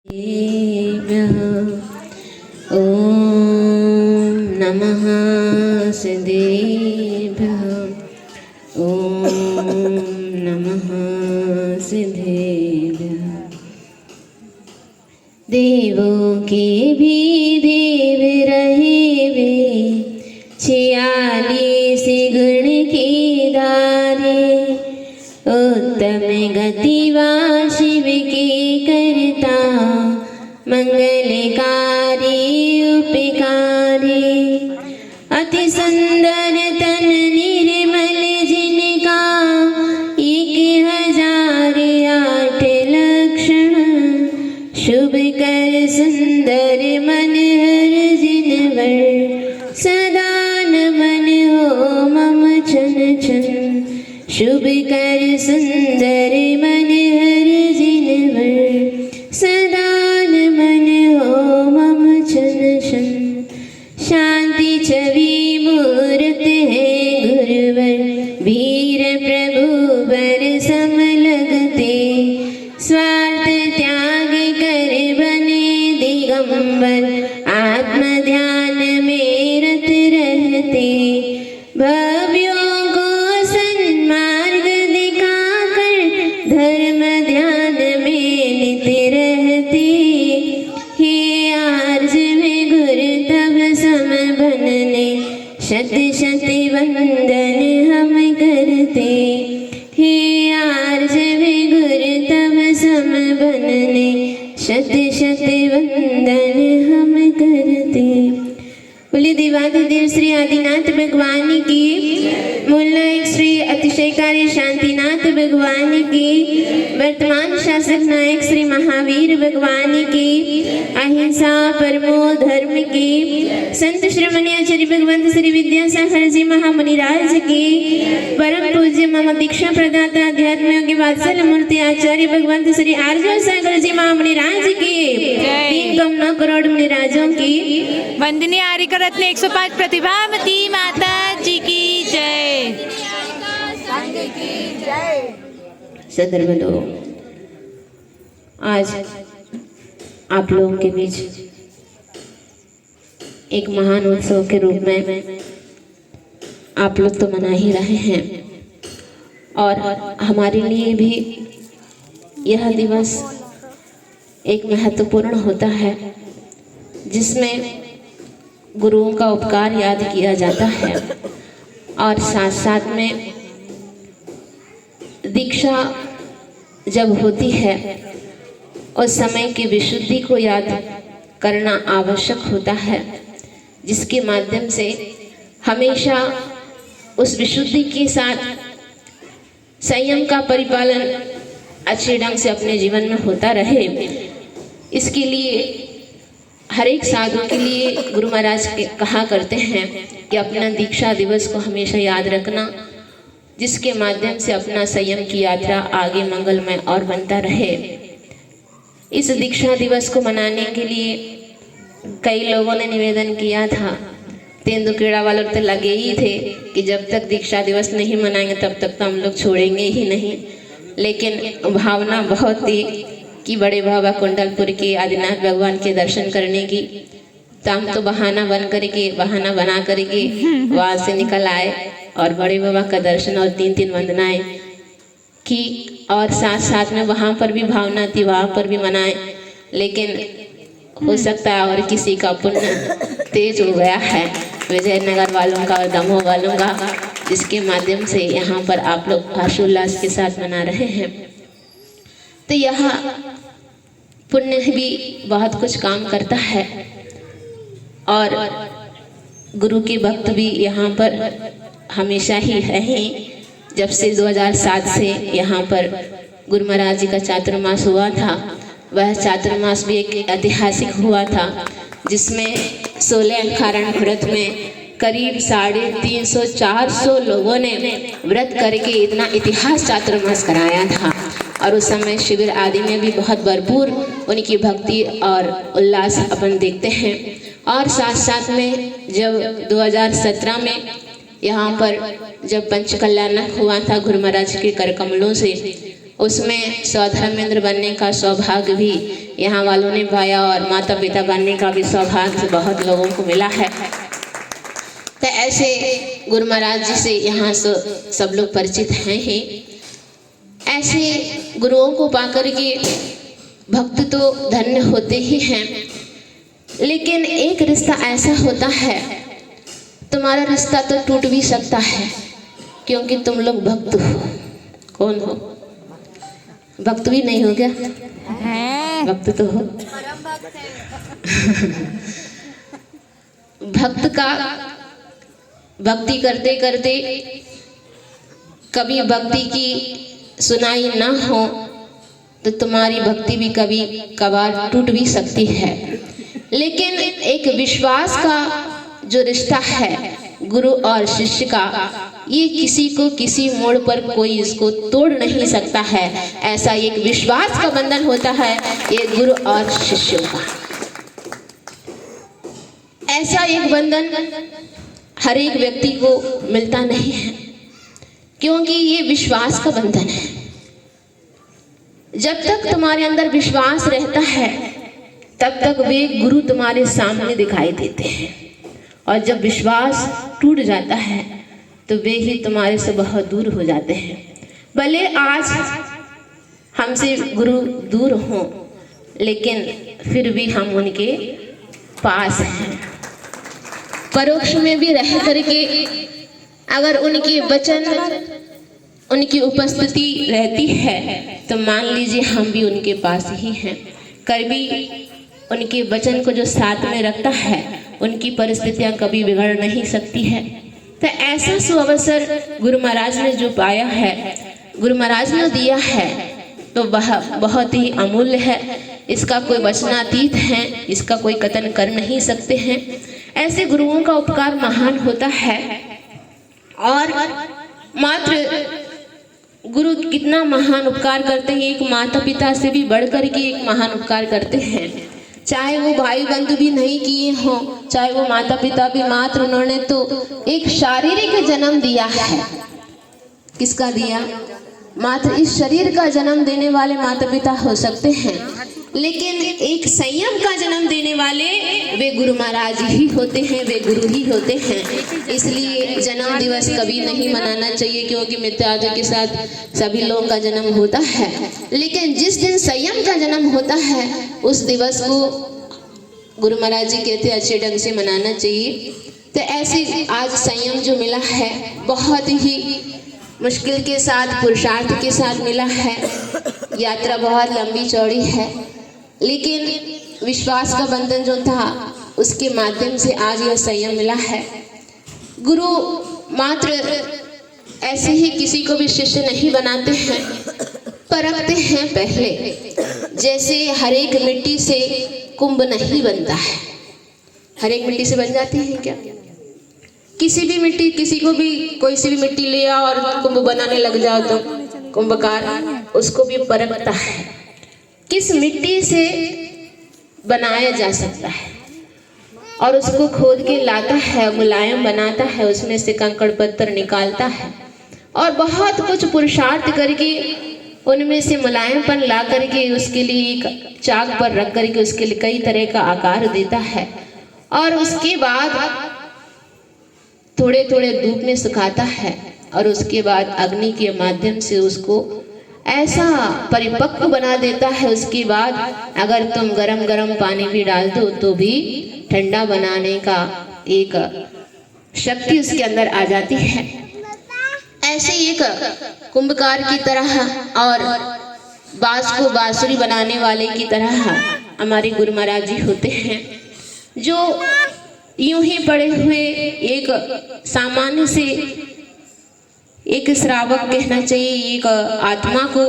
ॐ नमः सिद्धेभ्यः। ॐ नमः सिद्धेभ्यः। देवों के भी देव रहे वे, 46 गुण के दारे। उत्तम गतिवा शिव के करता, मंगलकारी उपकारी। अति सुंदर तन निर्मल जिनका, 1008 लक्षण। शुभ कर सुंदर मन हर जिनवर, सदा नमन हो मम छन छन। शुभ कर सुंदर मन हर जिनवर, सदा नमन हो मम छन छन। शांति छवि मूर्त है गुरुवर, वीर प्रभु बर सम लगते। स्वार्थ त्याग कर बने दिगंबर, आत्म ध्यान में रत रहते। भव्यों को सन्मार्ग दिखाकर, धर्म ध्यान में नित रहते। हे आर्ज में गुरु तब सम बनने, शत शत वंदन हम करते। हे आर्ज में गुरु तब सम बनने, शत शत वंदन हम करते। बोले देवाधिदेव श्री आदिनाथ भगवान की, मूलनायक श्री अतिशयकारी शांतिनाथ भगवान की, वर्तमान शासक नायक श्री महावीर भगवान की, अहिंसा परमो धर्म की, संत श्रीमणि आचार्य भगवंत श्री विद्यासागर जी महामुनिराज की, परम पूज्य मम दीक्षा प्रदाता अध्यात्म योगी वात्सल्य मूर्ति आचार्य भगवंत श्री आर्य सागर जी महामुनिराज की, 3 करोड़ मुनिराजों की वंदनीय आर्य रत्न 105 प्रतिभामती माता जी की जय। सदर्भ आज आप लोगों के बीच एक महान उत्सव के रूप में आप लोग तो मना ही रहे हैं, और हमारे लिए भी यह दिवस एक महत्वपूर्ण होता है, जिसमें गुरुओं का उपकार याद किया जाता है, और साथ साथ में दीक्षा जब होती है उस समय की विशुद्धि को याद करना आवश्यक होता है, जिसके माध्यम से हमेशा उस विशुद्धि के साथ संयम का परिपालन अच्छे ढंग से अपने जीवन में होता रहे। इसके लिए हर एक साधु के लिए गुरु महाराज कहा करते हैं कि अपना दीक्षा दिवस को हमेशा याद रखना, जिसके माध्यम से अपना संयम की यात्रा आगे मंगलमय और बनता रहे। इस दीक्षा दिवस को मनाने के लिए कई लोगों ने निवेदन किया था। तेंदुकेड़ा वालों तो लगे ही थे कि जब तक दीक्षा दिवस नहीं मनाएंगे तब तक तो हम लोग छोड़ेंगे ही नहीं, लेकिन भावना बहुत थी कि बड़े बाबा कुंडलपुर के आदिनाथ भगवान के दर्शन करने की, तो हम तो बहाना बना करके वहाँ से निकल आए और बड़े बाबा का दर्शन और 3 वंदनाएं की, और साथ साथ में वहाँ पर भी भावना थी, वहाँ पर भी मनाए। लेकिन हो सकता है और किसी का पुण्य तेज हो गया है, विजयनगर वालों का और दमोह वालों का, जिसके माध्यम से यहाँ पर आप लोग हर्षोल्लास के साथ मना रहे हैं। तो यह पुण्य भी बहुत कुछ काम करता है, और गुरु के भक्त भी यहाँ पर हमेशा ही हैं। जब से 2007 से यहाँ पर गुरु महाराज जी का चातुर्मास हुआ था, वह चातुर्मास भी एक ऐतिहासिक हुआ था, जिसमें 16 कारण व्रत में करीब 350-400 लोगों ने व्रत करके इतना इतिहास चातुर्मास कराया था। और उस समय शिविर आदि में भी बहुत भरपूर उनकी भक्ति और उल्लास अपन देखते हैं। और साथ साथ में जब 2017 में यहाँ पर जब पंचकल्याण हुआ था गुरु महाराज के कर कमलों से, उसमें स्वधर्मेंद्र बनने का सौभाग्य भी यहाँ वालों ने पाया और माता पिता बनने का भी सौभाग्य बहुत लोगों को मिला है। तो ऐसे गुरु महाराज जी से यहाँ सब लोग परिचित हैं ही। ऐसे गुरुओं को पाकर के भक्त तो धन्य होते ही हैं, लेकिन एक रिश्ता ऐसा होता है, तुम्हारा रिश्ता तो टूट भी सकता है, क्योंकि तुम लोग भक्त हो। कौन हो? भक्त भी नहीं हो क्या? भक्त तो हो। भक्त का भक्ति करते करते कभी भक्ति की सुनाई ना हो तो तुम्हारी भक्ति भी कभी कभार टूट भी सकती है। लेकिन एक विश्वास का जो रिश्ता है गुरु और शिष्य का, ये किसी को किसी मोड़ पर कोई इसको तोड़ नहीं सकता है। ऐसा एक विश्वास का बंधन होता है ये गुरु और शिष्यों का। ऐसा एक बंधन हर एक व्यक्ति को मिलता नहीं है, क्योंकि ये विश्वास का बंधन है। जब तक तुम्हारे अंदर विश्वास रहता है तब तक वे गुरु तुम्हारे सामने दिखाई देते हैं, और जब विश्वास टूट जाता है तो वे ही तुम्हारे से बहुत दूर हो जाते हैं। भले आज हमसे गुरु दूर हों, लेकिन फिर भी हम उनके पास हैं। परोक्ष में भी रह करके अगर उनके वचन, उनकी उपस्थिति रहती है तो मान लीजिए हम भी उनके पास ही हैं। कभी उनके वचन को जो साथ में रखता है उनकी परिस्थितियां कभी बिगड़ नहीं सकती है। तो ऐसा सुअवसर गुरु महाराज ने जो पाया है, गुरु महाराज ने दिया है, तो वह बहुत ही अमूल्य है। इसका कोई वचनातीत है, इसका कोई कथन कर नहीं सकते हैं। ऐसे गुरुओं का उपकार महान होता है। और मात्र गुरु कितना महान उपकार करते हैं, एक माता पिता से भी बढ़कर के एक महान उपकार करते हैं। चाहे वो भाई बंधु भी नहीं किए हों, चाहे वो माता पिता भी, मात्र उन्होंने तो एक शारीरिक जन्म दिया है। किसका दिया? मात्र इस शरीर का जन्म देने वाले माता पिता हो सकते हैं, लेकिन एक संयम का जन्म देने वाले वे गुरु महाराज ही होते हैं, वे गुरु ही होते हैं। इसलिए जन्म दिवस कभी नहीं मनाना चाहिए, क्योंकि मृत्यु के साथ सभी लोगों का जन्म होता है। लेकिन जिस दिन संयम का जन्म होता है उस दिवस को गुरु महाराज जी कहते हैं अच्छे ढंग से मनाना चाहिए। तो ऐसे आज संयम जो मिला है बहुत ही मुश्किल के साथ, पुरुषार्थ के साथ मिला है। यात्रा बहुत लंबी चौड़ी है, लेकिन विश्वास का बंधन जो था उसके माध्यम से आज यह संयम मिला है। गुरु मात्र ऐसे ही किसी को भी शिष्य नहीं बनाते हैं, परखते हैं पहले। जैसे हर एक मिट्टी से कुंभ नहीं बनता है। हर एक मिट्टी से बन जाती है क्या? किसी भी मिट्टी, किसी को भी कोई सी भी मिट्टी ले आओ और कुंभ बनाने लग जाओ तो कुंभकार उसको भी परखता है किस मिट्टी से बनाया जा सकता है, और उसको खोद के लाता है, मुलायम बनाता है, उसमें से कंकड़ पत्थर निकालता है और बहुत कुछ पुरुषार्थ करके उनमें से मुलायमपन ला करके उसके लिए एक चाक पर रख करके उसके लिए कई तरह का आकार देता है, और उसके बाद थोड़े थोड़े धूप में सुखाता है, और उसके बाद अग्नि के माध्यम से उसको ऐसा परिपक्व बना देता है। उसके बाद अगर तुम गरम गरम पानी भी डाल दो तो भी ठंडा बनाने का एक शक्ति उसके अंदर आ जाती है। ऐसे एक कुंभकार की तरह और बांस को बांसुरी बनाने वाले की तरह हमारे गुरु महाराज जी होते हैं, जो यूं ही पड़े हुए एक सामान्य से एक श्रावक कहना चाहिए, एक आत्मा को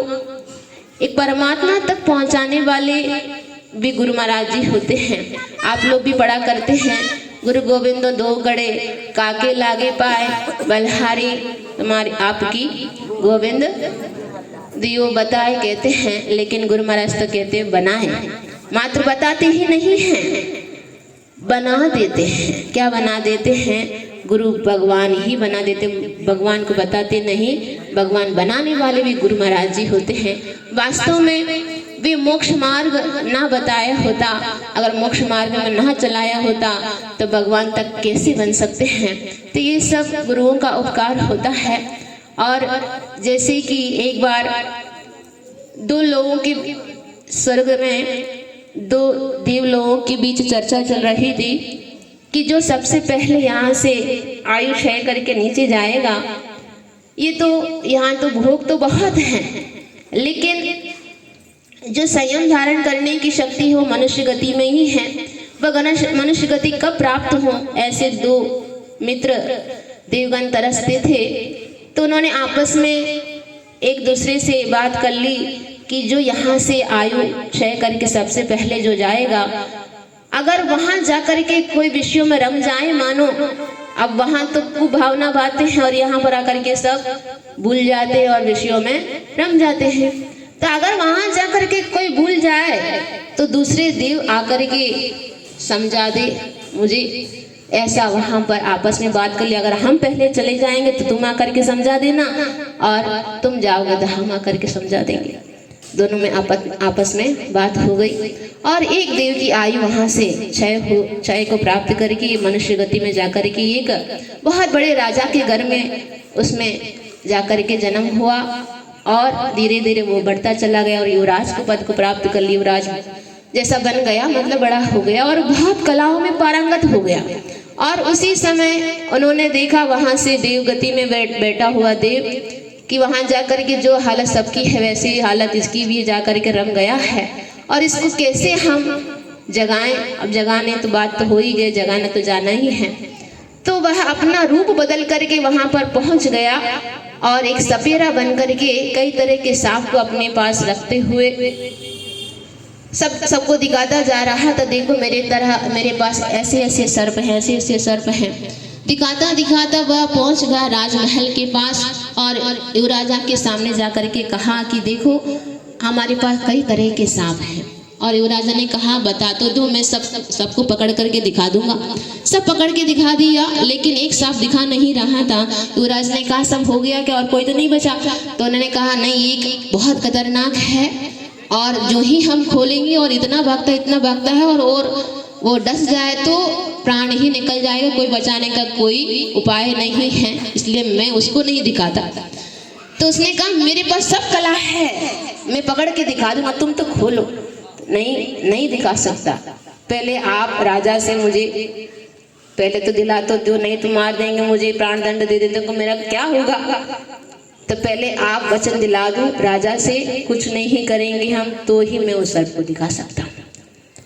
एक परमात्मा तक पहुंचाने वाले भी गुरु महाराज जी होते हैं। आप लोग भी पढ़ा करते हैं, गुरु गोविंद दो गड़े काके लागे पाए, बलहारी तुम्हारी आपकी गोविंद दियो बताए कहते हैं। लेकिन गुरु महाराज तो कहते हैं बनाए, मात्र बताते ही नहीं हैं, बना देते हैं। क्या बना देते हैं? गुरु भगवान ही बना देते, भगवान को बताते नहीं। भगवान बनाने वाले भी गुरु महाराज जी होते हैं। वास्तव में वे मोक्ष मार्ग ना बताया होता, अगर मोक्ष मार्ग में ना चलाया होता तो भगवान तक कैसे बन सकते हैं। तो ये सब गुरुओं का उपकार होता है। और जैसे कि एक बार दो लोगों के स्वर्ग में दो देव लोगों के बीच चर्चा चल रही थी कि जो सबसे पहले यहाँ से आयु क्षय करके नीचे जाएगा, ये तो यहाँ तो भोग तो बहुत हैं, लेकिन जो संयम धारण करने की शक्ति हो मनुष्य गति में ही है। वह मनुष्य गति कब प्राप्त हो, ऐसे दो मित्र देवगण तरसते थे। तो उन्होंने आपस में एक दूसरे से बात कर ली कि जो यहाँ से आयु क्षय करके सबसे पहले जो जाएगा, अगर वहाँ जा करके कोई विषयों में रम जाए, मानो अब वहाँ तो कुभावना बातें हैं और यहाँ पर आकर के सब भूल जाते हैं और विषयों में रम जाते हैं। तो अगर वहाँ जा करके कोई भूल जाए तो दूसरे देव आकर के समझा दे मुझे, ऐसा वहाँ पर आपस में बात कर लिया। अगर हम पहले चले जाएंगे तो तुम आकर के समझा देना, और तुम जाओगे तो हम आकर के समझा देंगे। दोनों में आपस में बात हो गई और एक देव की आयु वहाँ से क्षय को प्राप्त करके मनुष्य गति में जाकर के एक बहुत बड़े राजा के घर में उसमें जाकर के जन्म हुआ और धीरे धीरे वो बढ़ता चला गया और युवराज को पद को प्राप्त कर लिया। युवराज जैसा बन गया, मतलब बड़ा हो गया और बहुत कलाओं में पारंगत हो गया। और उसी समय उन्होंने देखा वहाँ से देव गति में बैठा हुआ देव कि वहाँ जाकर के जो हालत सबकी है वैसी हालत इसकी भी जाकर के रम गया है, और इसको कैसे हम जगाएं। अब जगाने तो बात तो हो ही गई, जगाना तो जाना ही है। तो वह अपना रूप बदल करके वहाँ पर पहुँच गया और एक सपेरा बन करके कई तरह के सांप को अपने पास रखते हुए सबको दिखाता जा रहा था। देखो मेरे पास ऐसे ऐसे सर्प हैं, ऐसे ऐसे सर्प हैं। दिखाता दिखाता वह पहुंच गया राजमहल के पास और युवराजा के सामने जाकर के कहा कि देखो हमारे पास कई तरह के सांप हैं। और युवराजा ने कहा बता तो दो, मैं सबको पकड़ करके दिखा दूंगा। सब पकड़ के दिखा दिया, लेकिन एक सांप दिखा नहीं रहा था। युवराज ने कहा सब हो गया क्या, और कोई तो नहीं बचा? तो उन्होंने कहा नहीं, एक बहुत खतरनाक है और जो ही हम खोलेंगे और इतना भागता है और वो डस जाए तो प्राण ही निकल जाएगा, कोई बचाने का कोई उपाय नहीं है, इसलिए मैं उसको नहीं दिखाता। तो उसने कहा मेरे पास सब कला है, मैं पकड़ के दिखा दूंगा, तुम तो खोलो। नहीं दिखा सकता, पहले आप राजा से मुझे पहले तो दिला तो दो, नहीं तो मार देंगे मुझे, प्राण दंड दे देते तो मेरा क्या होगा। तो पहले आप वचन दिला दो राजा से, कुछ नहीं करेंगे हम तो ही मैं उस सर्प को दिखा सकता हूँ।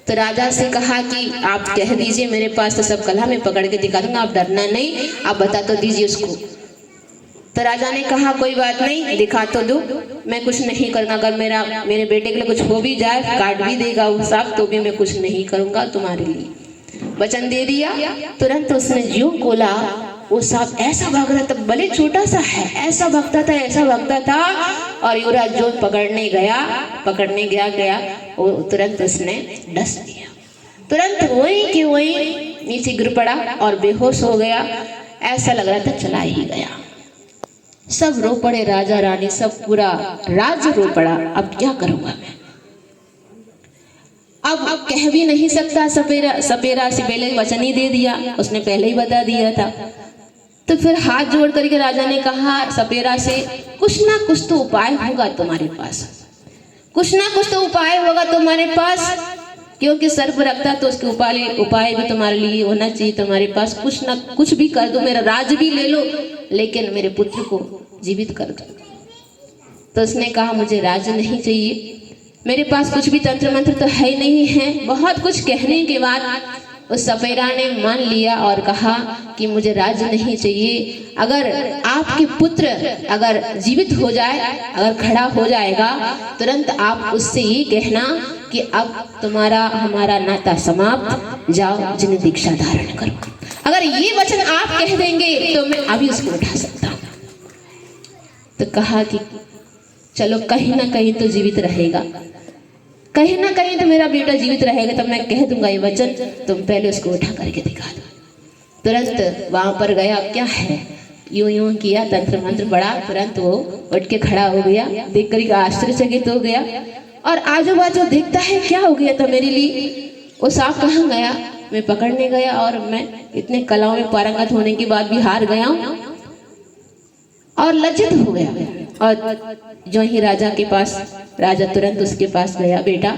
तो राजा से कहा कि आप कह दीजिए, मेरे पास तो सब कला, मैं पकड़ के दिखा दूंगा, आप डरना नहीं, आप बता तो दीजिए उसको। तो राजा ने कहा कोई बात नहीं, दिखा तो दो, मैं कुछ नहीं करूँगा। अगर मेरे बेटे के लिए कुछ हो भी जाए, काट भी देगा वो सांप, तो भी मैं कुछ नहीं करूँगा तुम्हारे लिए। वचन दे दिया। तुरंत उसने ज्यों खोला, वो सांप ऐसा भाग रहा था, भले छोटा सा है, ऐसा भागता था और युवराज जो पकड़ने गया वो तुरंत उसने डस दिया। तुरंत वहीं के वहीं नीचे गिर पड़ा और बेहोश हो गया। ऐसा लग रहा था चला ही गया। सब रो पड़े, राजा रानी सब, पूरा राज्य रो पड़ा। अब क्या करूंगा मैं, अब कह भी नहीं सकता। सपेरा से पहले वचन ही दे दिया, उसने पहले ही बता दिया था। तो फिर हाथ जोड़ करके राजा ने कहा सपेरा से, कुछ ना कुछ तो उपाय होगा तुम्हारे पास, कुछ ना कुछ तो उपाय होगा तुम्हारे पास, क्योंकि सर्प रखता तो उसके उपाय भी तुम्हारे लिए होना चाहिए। तुम्हारे पास कुछ ना कुछ भी कर दो, मेरा राज भी ले लो, लेकिन मेरे पुत्र को जीवित कर दो। तो उसने कहा मुझे राज नहीं चाहिए, मेरे पास कुछ भी तंत्र मंत्र तो है नहीं है। बहुत कुछ कहने के बाद उस सपेरा ने मान लिया और कहा कि मुझे राज नहीं चाहिए, अगर आपके पुत्र अगर जीवित हो जाए, अगर खड़ा हो जाएगा, तुरंत आप उससे ये कहना कि अब तुम्हारा हमारा नाता समाप्त, जाओ जिन्हें दीक्षा धारण करो। अगर ये वचन आप कह देंगे तो मैं अभी उसको उठा सकता हूँ। तो कहा कि चलो कहीं ना कहीं तो जीवित रहेगा, कहीं ना कहीं तो मेरा बेटा जीवित रहेगा, तब मैं कह दूंगा ये वचन, तुम पहले उसको उठा करके दिखा दो। तुरंत वहाँ पर गया, क्या है, यूं यूं किया, तंत्र मंत्र पड़ा, तुरंत वो उठ के खड़ा हो गया। देख कर आश्चर्यचकित हो गया और आजू बाजू देखता है, क्या हो गया था मेरे लिए, वो सांप कहाँ गया, मैं पकड़ने गया और मैं इतने कलाओं में पारंगत होने के बाद भी हार गया हूँ और लज्जित हो गया। और जो ही राजा के पास, राजा तुरंत उसके पास गया, बेटा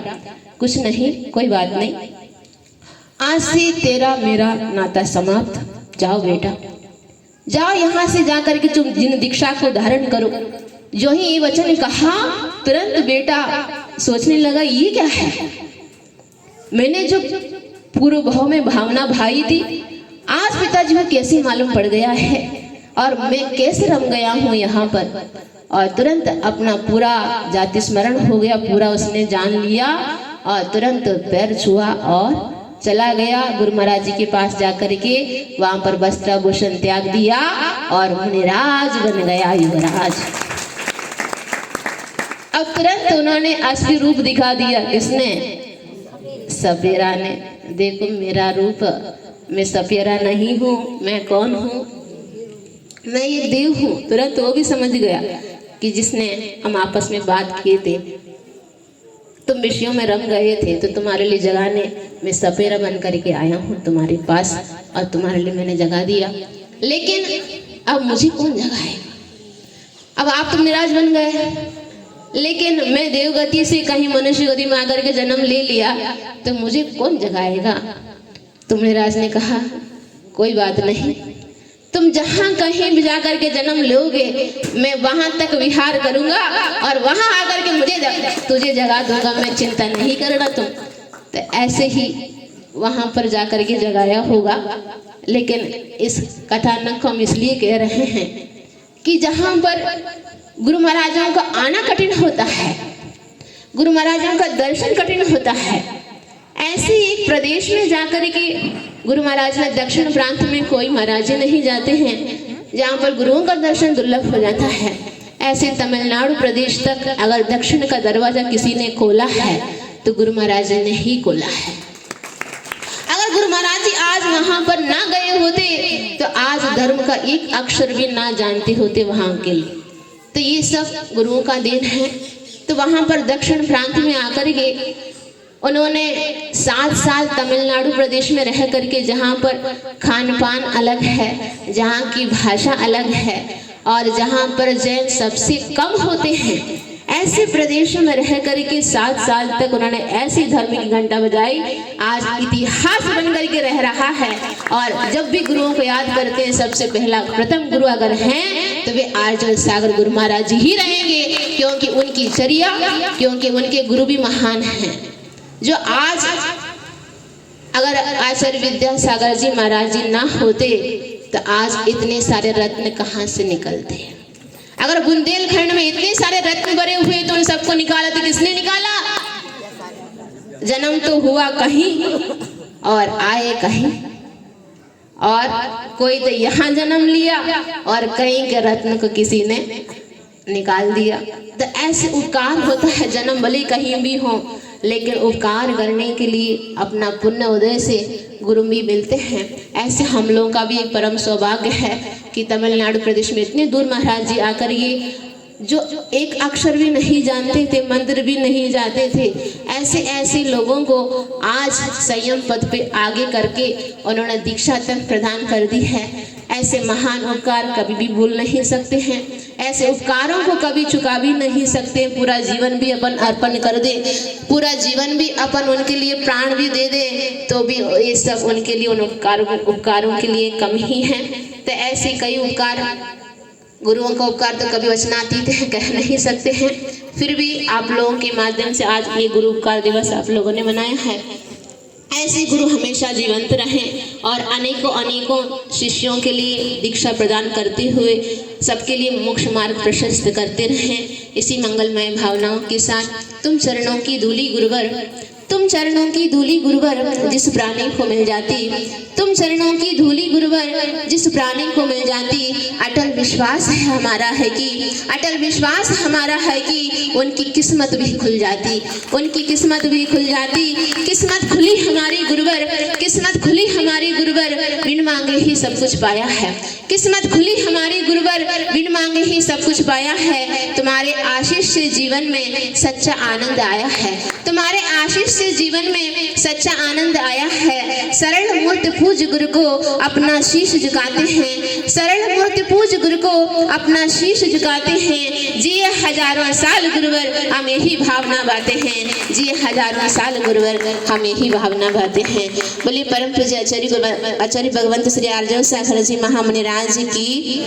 कुछ नहीं, कोई बात नहीं, आज से तेरा मेरा नाता समाप्त, जाओ बेटा जाओ, यहाँ से जाकर के तुम जिन दीक्षा को धारण करो। जो ही ये वचन कहा, तुरंत बेटा सोचने लगा, ये क्या है, मैंने जो पूर्व भाव में भावना भाई थी, आज पिताजी को कैसे मालूम पड़ गया है और मैं कैसे रम गया हूँ यहाँ पर। और तुरंत अपना पूरा जाति स्मरण हो गया, पूरा उसने जान लिया और तुरंत पैर छुआ और चला गया गुरु महाराज जी के पास जाकर के, वहां पर वस्त्राभूषण त्याग दिया और मुनिराज बन गया, युवराज। अब तुरंत उन्होंने असली रूप दिखा दिया, किसने, सपेरा ने। देखो मेरा रूप, मैं सपेरा नहीं हूँ, मैं कौन हूँ, मैं एक देव हूँ। तुरंत वो भी समझ गया कि जिसने हम आपस में बात किए थे, तुम विषयों में रम गए थे, तो तुम्हारे लिए जगाने मैं सपेरा बन करके आया हूँ तुम्हारे पास और तुम्हारे लिए मैंने जगा दिया। लेकिन अब मुझे कौन जगाएगा, अब आप तो निराज बन गए, लेकिन मैं देवगति से कहीं मनुष्य गति में आकर के जन्म ले लिया, तो मुझे कौन जगाएगा। तो निराज ने कहा, कोई बात नहीं, तुम जहां कहीं भी जाकर के जन्म लोगे, मैं वहां तक विहार करूंगा और वहां आकर के तुझे जगा दूंगा, मैं चिंता नहीं करना तुम। तो ऐसे ही वहां पर जाकर के जगाया होगा। लेकिन इस कथानक को हम इसलिए कह रहे हैं कि जहां पर गुरु महाराजों का आना कठिन होता है, गुरु महाराजों का दर्शन कठिन होता है, ऐसे एक प्रदेश में जाकर के गुरु महाराज ने, दक्षिण प्रांत में कोई महाराज नहीं जाते हैं जहाँ पर गुरुओं का दर्शन दुर्लभ हो जाता है, ऐसे तमिलनाडु प्रदेश तक अगर दक्षिण का दरवाजा किसी ने खोला है तो गुरु महाराज ने ही खोला है। अगर गुरु महाराज जी आज वहां पर ना गए होते तो आज धर्म का एक अक्षर भी ना जानते होते वहां के लिए। तो ये सब गुरुओं का देन है। तो वहां पर दक्षिण प्रांत में आकर के उन्होंने 7 साल तमिलनाडु प्रदेश में रह करके, जहाँ पर खान पान अलग है, जहाँ की भाषा अलग है और जहाँ पर जैन सबसे कम होते हैं, ऐसे प्रदेशों में रह करके 7 साल तक उन्होंने ऐसी धर्म की घंटा बजाई, आज इतिहास बन करके रह रहा है। और जब भी गुरुओं को याद करते हैं, सबसे पहला प्रथम गुरु अगर हैं तो वे आर्जन सागर गुरु महाराज जी ही रहेंगे, क्योंकि उनकी चर्या, क्योंकि उनके गुरु भी महान हैं। जो आज अगर आचार्य विद्यासागर जी महाराज जी ना होते तो आज इतने सारे रत्न कहाँ से निकलते हैं। अगर बुंदेलखंड में इतने सारे रत्न भरे हुए तो उन सबको निकाला तो किसने निकाला। जन्म तो हुआ कहीं और आए कहीं, और कोई तो यहाँ जन्म लिया और कहीं के रत्न को किसी ने निकाल दिया। तो ऐसे उपकार होता है, जन्म भले कहीं भी हो, लेकिन उपकार करने के लिए अपना पुण्य उदय से गुरु भी मिलते हैं। ऐसे हम लोगों का भी एक परम सौभाग्य है कि तमिलनाडु प्रदेश में इतने दूर महाराज जी आकर ये जो एक अक्षर भी नहीं जानते थे, मंदिर भी नहीं जाते थे, ऐसे ऐसे लोगों को आज संयम पद पे आगे करके उन्होंने दीक्षा तक प्रदान कर दी है। ऐसे महान उपकार कभी भी भूल नहीं सकते हैं, ऐसे उपकारों को कभी चुका भी नहीं सकते। पूरा जीवन भी अपन अर्पण कर दे, पूरा जीवन भी अपन उनके लिए प्राण भी दे दे, तो भी ये सब उनके लिए, उन उपकारों के लिए कम ही है। तो ऐसे कई उपकार, गुरुओं का उपकार तो कभी वचनातीत है, कह नहीं सकते हैं। फिर भी आप लोगों के माध्यम से आज ये गुरु उपकार दिवस आप लोगों ने मनाया है। ऐसे गुरु हमेशा जीवंत रहें और अनेकों अनेकों शिष्यों के लिए दीक्षा प्रदान करते हुए सबके लिए मोक्ष मार्ग प्रशस्त करते रहें। इसी मंगलमय भावनाओं के साथ तुम चरणों की धूली गुरुवर, तुम चरणों की धूली गुरुवर जिस प्राणी को मिल जाती, तुम चरणों की धूली गुरुवर जिस प्राणी को मिल जाती, अटल विश्वास है हमारा है कि, अटल विश्वास हमारा है कि उनकी किस्मत भी खुल जाती, उनकी किस्मत भी खुल जाती। किस्मत खुली हमारी गुरुवर, किस्मत खुली हमारी गुरुवर, बिन मांगे ही सब कुछ पाया है। किस्मत खुली हमारी गुरुवर, बिन मांगे ही सब कुछ पाया है। तुम्हारे आशीष से जीवन में सच्चा आनंद आया है। तुम्हारे आशीष से जीवन में सच्चा आनंद आया है। सरल मूर्ति पूज गुरु को अपना शीश झुकाते हैं। सरल मूर्ति पूज गुरु को अपना शीश झुकाते हैं। जिए हजारों साल गुरुवर, हम यही भावना बाते हैं। जिए हजारों साल गुरुवर, हम यही भावना बाते हैं। बोलिए परम पूज्य आचार्य भगवंत श्री आर्जव सागर जी महामुनि राज की।